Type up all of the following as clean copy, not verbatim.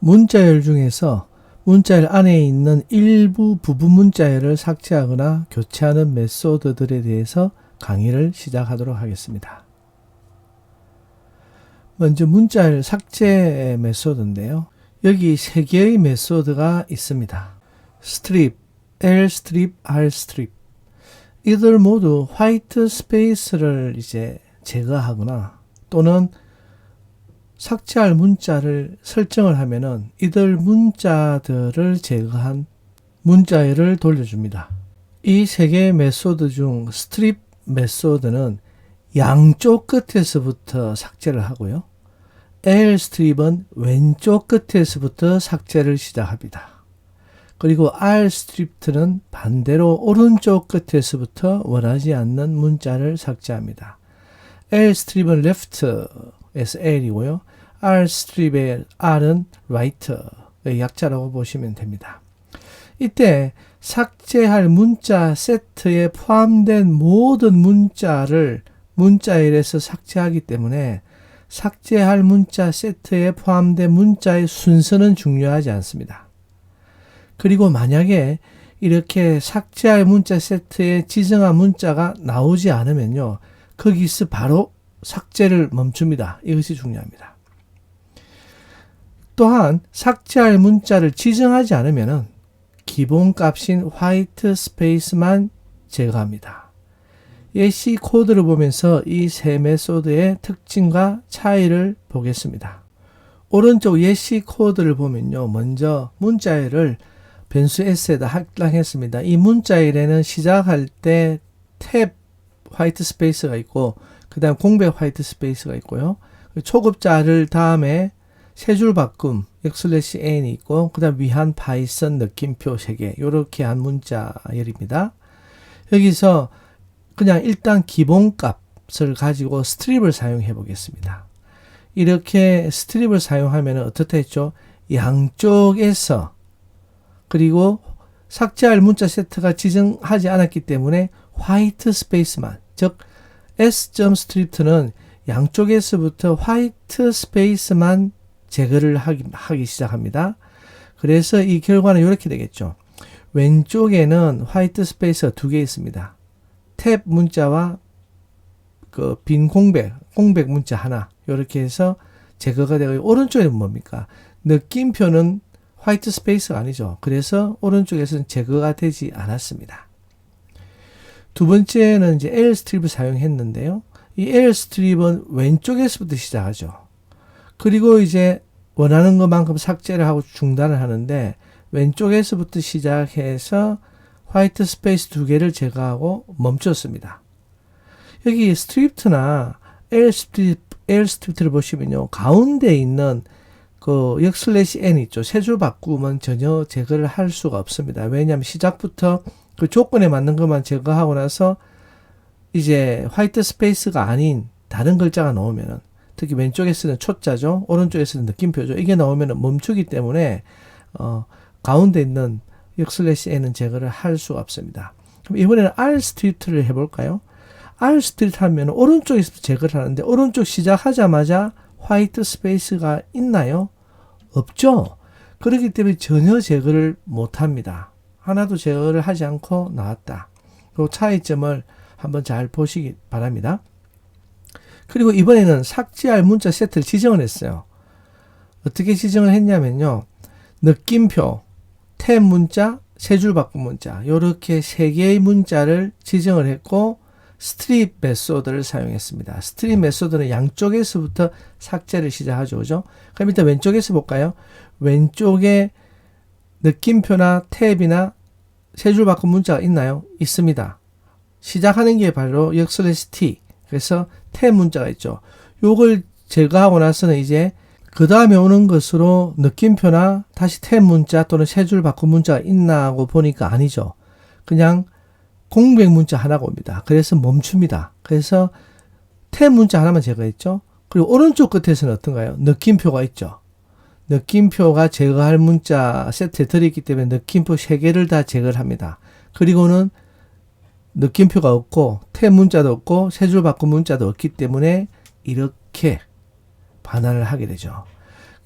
문자열 중에서 문자열 안에 있는 일부 부분 문자열을 삭제하거나 교체하는 메소드들에 대해서 강의를 시작하도록 하겠습니다. 먼저 문자열 삭제 메소드인데요. 여기 세 개의 메소드가 있습니다. strip, lstrip, rstrip. 이들 모두 화이트 스페이스를 이제 제거하거나 또는 삭제할 문자를 설정을 하면은 이들 문자들을 제거한 문자열을 돌려줍니다. 이 세 개의 메소드 중 스트립 메소드는 양쪽 끝에서부터 삭제를 하고요. lstrip은 왼쪽 끝에서부터 삭제를 시작합니다. 그리고 rstrip는 반대로 오른쪽 끝에서부터 원하지 않는 문자를 삭제합니다. lstrip은 left에서 L이고요. rstrip의 R은 right의 약자라고 보시면 됩니다. 이때 삭제할 문자 세트에 포함된 모든 문자를 문자열에서 삭제하기 때문에 삭제할 문자 세트에 포함된 문자의 순서는 중요하지 않습니다. 그리고 만약에 이렇게 삭제할 문자 세트에 지정한 문자가 나오지 않으면요, 거기서 바로 삭제를 멈춥니다. 이것이 중요합니다. 또한 삭제할 문자를 지정하지 않으면 기본값인 화이트 스페이스만 제거합니다. 예시 코드를 보면서 이 세 메소드의 특징과 차이를 보겠습니다. 오른쪽 예시 코드를 보면요, 먼저 문자열을 변수 s에다 합당했습니다. 이 문자열에는 시작할 때 탭 화이트 스페이스가 있고 그 다음 공백 화이트 스페이스가 있고요. 초급자를 다음에 세 줄 바꿈 \n이 있고 그 다음 위한 파이썬 느낌표 3개 이렇게 한 문자열입니다. 여기서 그냥 일단 기본값을 가지고 스트립을 사용해 보겠습니다. 이렇게 스트립을 사용하면 어떻다 했죠? 양쪽에서 그리고 삭제할 문자 세트가 지정하지 않았기 때문에 화이트 스페이스만, 즉 s.strip는 양쪽에서부터 화이트 스페이스만 제거를 하기 시작합니다. 그래서 이 결과는 이렇게 되겠죠. 왼쪽에는 화이트 스페이스가 2개 있습니다. 탭 문자와 그 빈 공백 문자 하나 이렇게 해서 제거가 되고, 오른쪽에는 뭡니까? 느낌표는 화이트 스페이스가 아니죠. 그래서 오른쪽에서는 제거가 되지 않았습니다. 두 번째는 이제 lstrip을 사용했는데요. 이 lstrip은 왼쪽에서부터 시작하죠. 그리고 이제 원하는 것만큼 삭제를 하고 중단을 하는데 왼쪽에서부터 시작해서 화이트 스페이스 2개를 제거하고 멈췄습니다. 여기 strip나 lstrip를 보시면요, 가운데 있는 그 역/n 있죠. 세 줄 바꾸면 전혀 제거를 할 수가 없습니다. 왜냐하면 시작부터 그 조건에 맞는 것만 제거하고 나서 이제 화이트 스페이스가 아닌 다른 글자가 나오면은, 특히 왼쪽에서는 초자죠, 오른쪽에서는 느낌표죠, 이게 나오면은 멈추기 때문에 가운데 있는 역/n은 제거를 할 수가 없습니다. 그럼 이번에는 rstrip를 해볼까요? rstrip 하면 오른쪽에서도 제거를 하는데 오른쪽 시작하자마자 화이트 스페이스가 있나요? 없죠. 그렇기 때문에 전혀 제거를 못합니다. 하나도 제거를 하지 않고 나왔다. 그 차이점을 한번 잘 보시기 바랍니다. 그리고 이번에는 삭제할 문자 세트를 지정을 했어요. 어떻게 지정을 했냐면요, 느낌표, 탭 문자, 세 줄 바꿈 문자 이렇게 3개의 문자를 지정을 했고 스트립 메소드를 사용했습니다. 스트립 메소드는 양쪽에서부터 삭제를 시작하죠. 그죠? 그럼 일단 왼쪽에서 볼까요? 왼쪽에 느낌표나 탭이나 세 줄 바꿈 문자가 있나요? 있습니다. 시작하는 게 바로 역/t. 그래서 탭 문자가 있죠. 요걸 제거하고 나서는 이제 그 다음에 오는 것으로 느낌표나 다시 탭 문자 또는 세 줄 바꿈 문자가 있나 하고 보니까 아니죠. 그냥 공백 문자 하나가 옵니다. 그래서 멈춥니다. 그래서 탭 문자 하나만 제거했죠. 그리고 오른쪽 끝에서는 어떤가요? 느낌표가 있죠. 느낌표가 제거할 문자 세트에 들어있기 때문에 느낌표 3개를 다 제거를 합니다. 그리고는 느낌표가 없고 탭 문자도 없고 세 줄 바꾼 문자도 없기 때문에 이렇게 반환을 하게 되죠.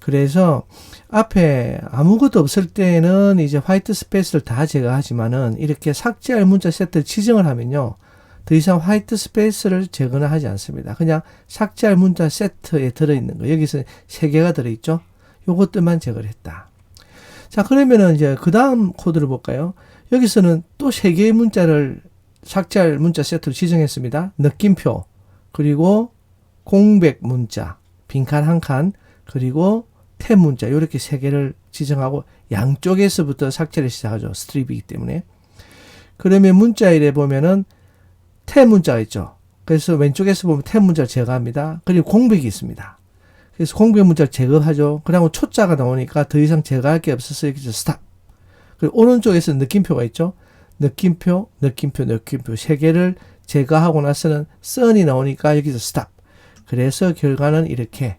그래서 앞에 아무것도 없을 때는 이제 화이트 스페이스를 다 제거하지만은 이렇게 삭제할 문자 세트를 지정을 하면요. 더 이상 화이트 스페이스를 제거는 하지 않습니다. 그냥 삭제할 문자 세트에 들어있는 거. 여기서 3개가 들어있죠. 요것들만 제거를 했다. 자, 그러면은 이제 그 다음 코드를 볼까요? 여기서는 또 3개의 문자를 삭제할 문자 세트로 지정했습니다. 느낌표, 그리고 공백 문자, 빈칸 1칸, 그리고 탭 문자, 이렇게 3개를 지정하고 양쪽에서부터 삭제를 시작하죠. 스트립이기 때문에. 그러면 문자일에 보면은 탭 문자가 있죠. 그래서 왼쪽에서 보면 탭 문자를 제거합니다. 그리고 공백이 있습니다. 그래서 공백 문자를 제거하죠. 그리고 초자가 나오니까 더 이상 제거할 게 없어서 여기서 스탑. 그리고 오른쪽에서 느낌표가 있죠. 느낌표 3개를 제거하고 나서는 선이 나오니까 여기서 스탑. 그래서 결과는 이렇게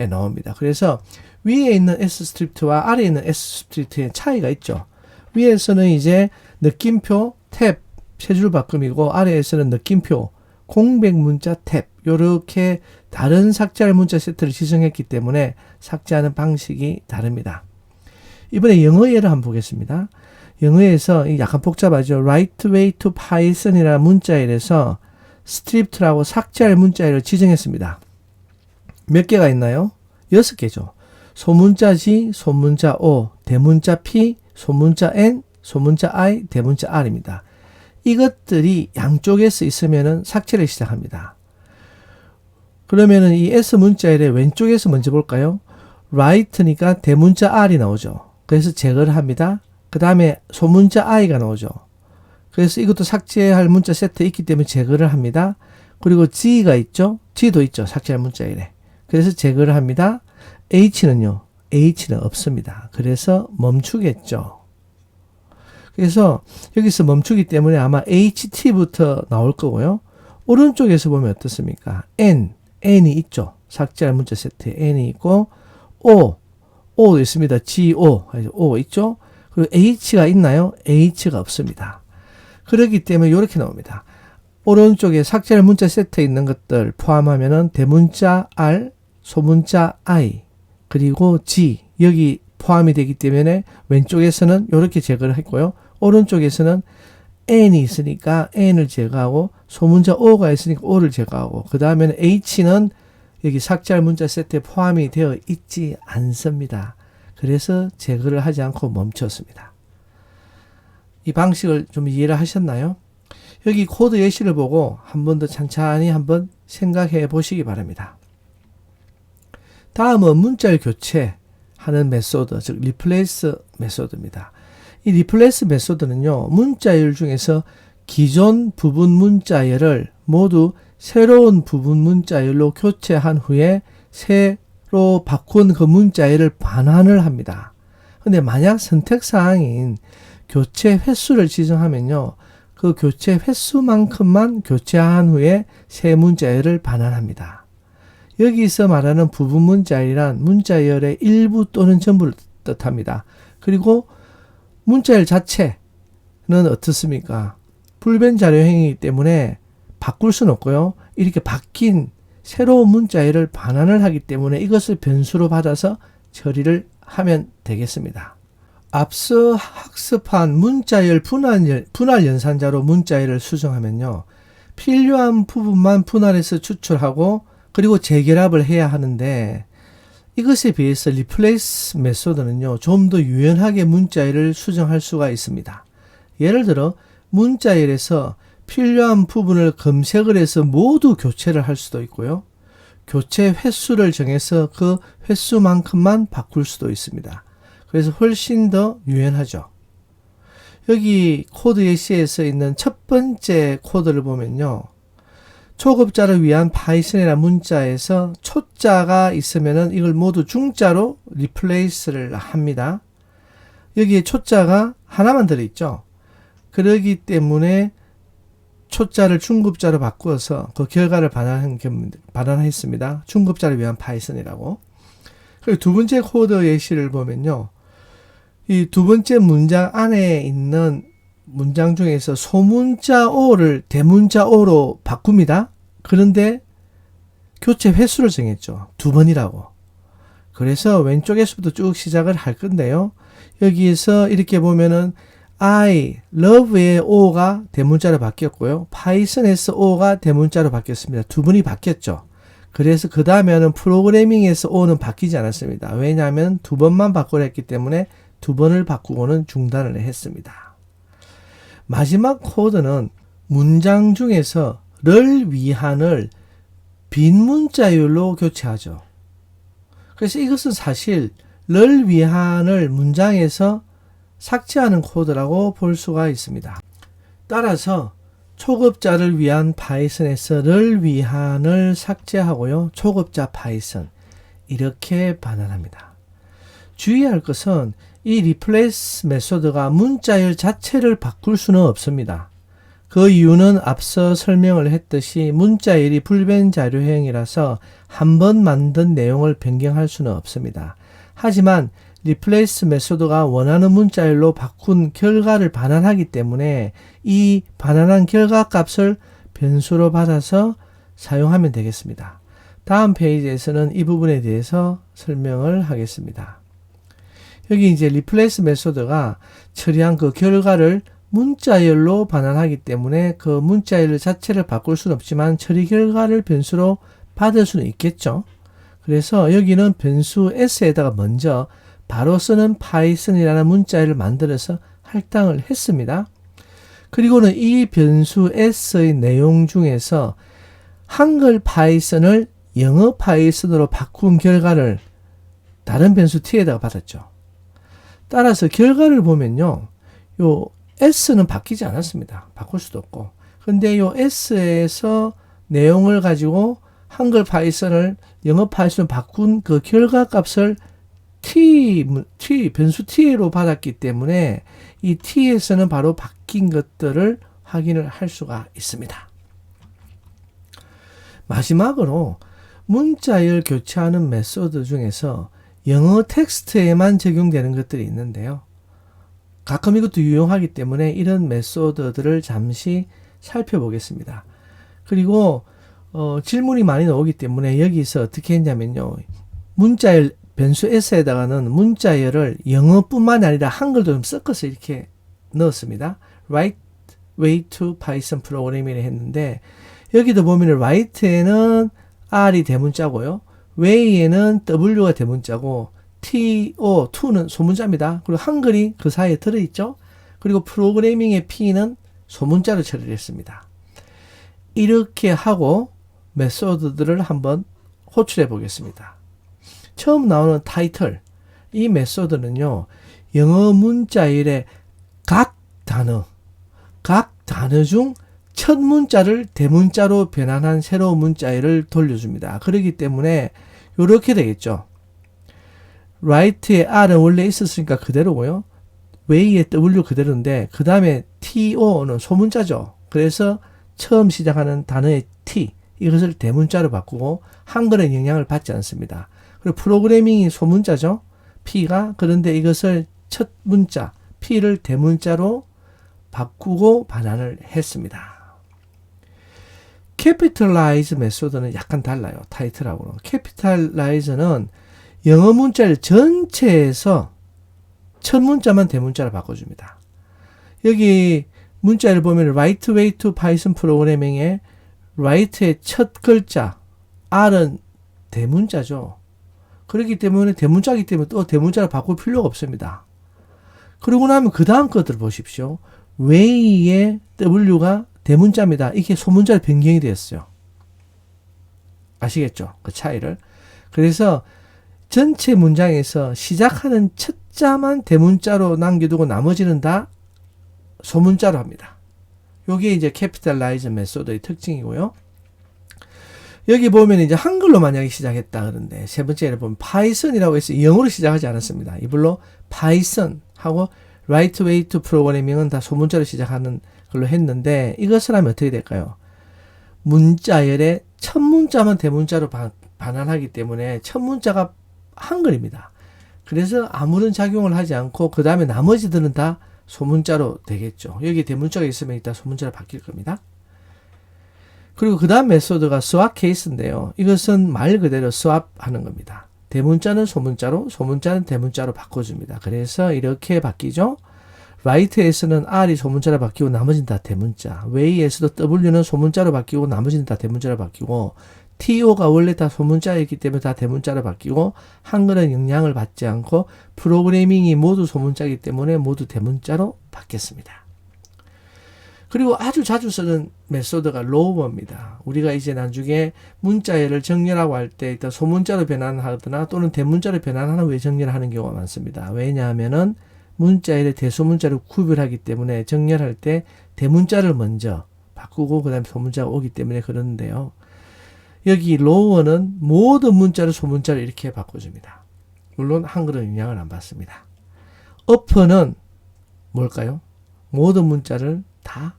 나옵니다. 그래서 위에 있는 S 스트립트와 아래에 있는 S 스트립트의 차이가 있죠. 위에서는 이제 느낌표, 탭, 세 줄 바꿈이고 아래에서는 느낌표, 공백 문자, 탭 요렇게 다른 삭제할 문자 세트를 지정했기 때문에 삭제하는 방식이 다릅니다. 이번에 영어 예를 한번 보겠습니다. 영어에서 약간 복잡하죠. Right way to Python이라는 문자일에서 스트립트라고 삭제할 문자일을 지정했습니다. 몇 개가 있나요? 6개죠. 소문자 G, 소문자 O, 대문자 P, 소문자 N, 소문자 I, 대문자 R입니다. 이것들이 양쪽에서 있으면은 삭제를 시작합니다. 그러면은 이 S 문자일의 왼쪽에서 먼저 볼까요? Right니까 대문자 R이 나오죠. 그래서 제거를 합니다. 그 다음에 소문자 I가 나오죠. 그래서 이것도 삭제할 문자 세트에 있기 때문에 제거를 합니다. 그리고 G가 있죠. G도 있죠. 삭제할 문자일에. 그래서 제거를 합니다. H는요. H는 없습니다. 그래서 멈추겠죠. 그래서 여기서 멈추기 때문에 아마 HT부터 나올 거고요. 오른쪽에서 보면 어떻습니까? N이 있죠. 삭제할 문자 세트에 N이 있고 O도 있습니다. O 있죠. 그리고 H가 있나요? H가 없습니다. 그렇기 때문에 이렇게 나옵니다. 오른쪽에 삭제할 문자 세트에 있는 것들 포함하면은 대문자 R, 소문자 I, 그리고 G 여기 포함이 되기 때문에 왼쪽에서는 이렇게 제거를 했고요. 오른쪽에서는 N이 있으니까 N을 제거하고 소문자 O가 있으니까 O를 제거하고 그 다음에는 H는 여기 삭제할 문자 세트에 포함이 되어 있지 않습니다. 그래서 제거를 하지 않고 멈췄습니다. 이 방식을 좀 이해를 하셨나요? 여기 코드 예시를 보고 한 번 더 찬찬히 한번 생각해 보시기 바랍니다. 다음은 문자열 교체하는 메소드, 즉 리플레이스 메소드입니다. 이 리플레이스 메소드는요, 문자열 중에서 기존 부분 문자열을 모두 새로운 부분 문자열로 교체한 후에 새로 바꾼 그 문자열을 반환을 합니다. 근데 만약 선택사항인 교체 횟수를 지정하면요, 그 교체 횟수만큼만 교체한 후에 새 문자열을 반환합니다. 여기서 말하는 부분 문자열이란 문자열의 일부 또는 전부를 뜻합니다. 그리고 문자열 자체는 어떻습니까? 불변 자료행위이기 때문에 바꿀 수는 없고요. 이렇게 바뀐 새로운 문자열을 반환을 하기 때문에 이것을 변수로 받아서 처리를 하면 되겠습니다. 앞서 학습한 문자열 분할 연산자로 문자열을 수정하면요, 필요한 부분만 분할해서 추출하고 그리고 재결합을 해야 하는데 이것에 비해서 리플레이스 메소드는요, 좀 더 유연하게 문자열을 수정할 수가 있습니다. 예를 들어 문자열에서 필요한 부분을 검색을 해서 모두 교체를 할 수도 있고요. 교체 횟수를 정해서 그 횟수만큼만 바꿀 수도 있습니다. 그래서 훨씬 더 유연하죠. 여기 코드 예시에서 있는 첫 번째 코드를 보면요, 초급자를 위한 파이썬이라는 문자에서 초자가 있으면은 이걸 모두 중자로 리플레이스를 합니다. 여기에 초자가 하나만 들어있죠. 그러기 때문에 초자를 중급자로 바꾸어서 그 결과를 반환했습니다. 중급자를 위한 파이썬이라고. 그리고 두 번째 코드 예시를 보면요, 이 두 번째 문장 안에 있는 문장 중에서 소문자 O를 대문자 O로 바꿉니다. 그런데 교체 횟수를 정했죠. 2번이라고. 그래서 왼쪽에서부터 쭉 시작을 할 건데요. 여기에서 이렇게 보면은 I, love의 O가 대문자로 바뀌었고요. 파이썬에서 O가 대문자로 바뀌었습니다. 두 번이 바뀌었죠. 그래서 그 다음에는 프로그래밍에서 O는 바뀌지 않았습니다. 왜냐하면 두 번만 바꾸려 했기 때문에 두 번을 바꾸고는 중단을 했습니다. 마지막 코드는 문장 중에서 를 위한을 빈 문자열로 교체하죠. 그래서 이것은 사실 를 위한을 문장에서 삭제하는 코드라고 볼 수가 있습니다. 따라서 초급자를 위한 파이썬에서 를 위한을 삭제하고요. 초급자 파이썬 이렇게 반환합니다. 주의할 것은 이 replace 메소드가 문자열 자체를 바꿀 수는 없습니다. 그 이유는 앞서 설명을 했듯이 문자열이 불변 자료형이라서 한 번 만든 내용을 변경할 수는 없습니다. 하지만 replace 메소드가 원하는 문자열로 바꾼 결과를 반환하기 때문에 이 반환한 결과 값을 변수로 받아서 사용하면 되겠습니다. 다음 페이지에서는 이 부분에 대해서 설명을 하겠습니다. 여기 이제 replace 메소드가 처리한 그 결과를 문자열로 반환하기 때문에 그 문자열 자체를 바꿀 수는 없지만 처리 결과를 변수로 받을 수는 있겠죠. 그래서 여기는 변수 s에다가 먼저 바로 쓰는 파이썬이라는 문자열을 만들어서 할당을 했습니다. 그리고는 이 변수 s의 내용 중에서 한글 파이썬을 영어 파이썬으로 바꾼 결과를 다른 변수 t에다가 받았죠. 따라서 결과를 보면요. 요 s는 바뀌지 않았습니다. 바꿀 수도 없고. 근데 요 s에서 내용을 가지고 한글 파이썬을 영어 파이썬으로 바꾼 그 결과 값을 변수 t로 받았기 때문에 이 t에서는 바로 바뀐 것들을 확인을 할 수가 있습니다. 마지막으로 문자열 교체하는 메소드 중에서 영어 텍스트에만 적용되는 것들이 있는데요. 가끔 이것도 유용하기 때문에 이런 메소드들을 잠시 살펴보겠습니다. 그리고 질문이 많이 나오기 때문에 여기서 어떻게 했냐면요. 문자열 변수 s에다가는 문자열을 영어뿐만 아니라 한글도 좀 섞어서 이렇게 넣었습니다. Write way to Python 프로그램이라 했는데 여기도 보면 write에는 r이 대문자고요. way에는 w가 대문자고 to는 소문자입니다. 그리고 한글이 그 사이에 들어있죠. 그리고 프로그래밍의 p는 소문자로 처리를 했습니다. 이렇게 하고 메소드들을 한번 호출해 보겠습니다. 처음 나오는 타이틀, 이 메소드는요, 영어 문자열의 각 단어 중 첫 문자를 대문자로 변환한 새로운 문자열을 돌려줍니다. 그렇기 때문에 이렇게 되겠죠. write의 r은 원래 있었으니까 그대로고요. way의 w 그대로인데 그 다음에 to는 소문자죠. 그래서 처음 시작하는 단어의 t, 이것을 대문자로 바꾸고 한글의 영향을 받지 않습니다. 그리고 프로그래밍이 소문자죠. P가. 그런데 이것을 첫 문자 P를 대문자로 바꾸고 반환을 했습니다. capitalize 메소드는 약간 달라요. 타이틀하고는. capitalize는 영어 문자를 전체에서 첫 문자만 대문자로 바꿔줍니다. 여기 문자를 보면 write way to Python 프로그래밍에 write의 첫 글자 R은 대문자죠. 그렇기 때문에 대문자이기 때문에 또 대문자로 바꿀 필요가 없습니다. 그러고 나면 그 다음 것들 보십시오. way의 W가 대문자입니다. 이게 소문자로 변경이 되었어요. 아시겠죠? 그 차이를. 그래서 전체 문장에서 시작하는 첫 자만 대문자로 남겨두고 나머지는 다 소문자로 합니다. 이게 이제 capitalize 메소드의 특징이고요. 여기 보면 이제 한글로 만약에 시작했다 그런데 세 번째 예를 보면 파이썬이라고 해서 영어로 시작하지 않았습니다. 이불로 파이썬 하고 write way to programming은 다 소문자로 시작하는 걸로 했는데 이것을 하면 어떻게 될까요? 문자열의 첫 문자만 대문자로 반환하기 때문에 첫 문자가 한글입니다. 그래서 아무런 작용을 하지 않고 그 다음에 나머지들은 다 소문자로 되겠죠. 여기 대문자가 있으면 이따 소문자로 바뀔 겁니다. 그리고 그 다음 메소드가 swap case인데요. 이것은 말 그대로 swap 하는 겁니다. 대문자는 소문자로, 소문자는 대문자로 바꿔줍니다. 그래서 이렇게 바뀌죠. write에서는 R이 소문자로 바뀌고 나머지는 다 대문자. way에서도 W는 소문자로 바뀌고 나머지는 다 대문자로 바뀌고 TO가 원래 다 소문자였기 때문에 다 대문자로 바뀌고 한글은 영향을 받지 않고 프로그래밍이 모두 소문자이기 때문에 모두 대문자로 바뀌었습니다. 그리고 아주 자주 쓰는 메소드가 로워입니다. 우리가 이제 나중에 문자열을 정렬하고 할 때 일단 소문자로 변환하거나 또는 대문자로 변환하는 후에 정렬하는 경우가 많습니다. 왜냐하면은 문자열의 대소문자를 구별하기 때문에 정렬할 때 대문자를 먼저 바꾸고 그 다음에 소문자가 오기 때문에 그러는데요. 여기 로워는 모든 문자를 소문자로 이렇게 바꿔줍니다. 물론 한글은 영향을 안 받습니다. 어퍼는 뭘까요? 모든 문자를 다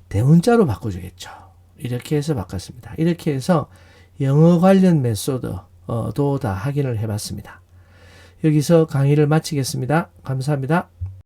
대문자로 바꿔주겠죠. 이렇게 해서 바꿨습니다. 이렇게 해서 영어 관련 메소드도 다 확인을 해봤습니다. 여기서 강의를 마치겠습니다. 감사합니다.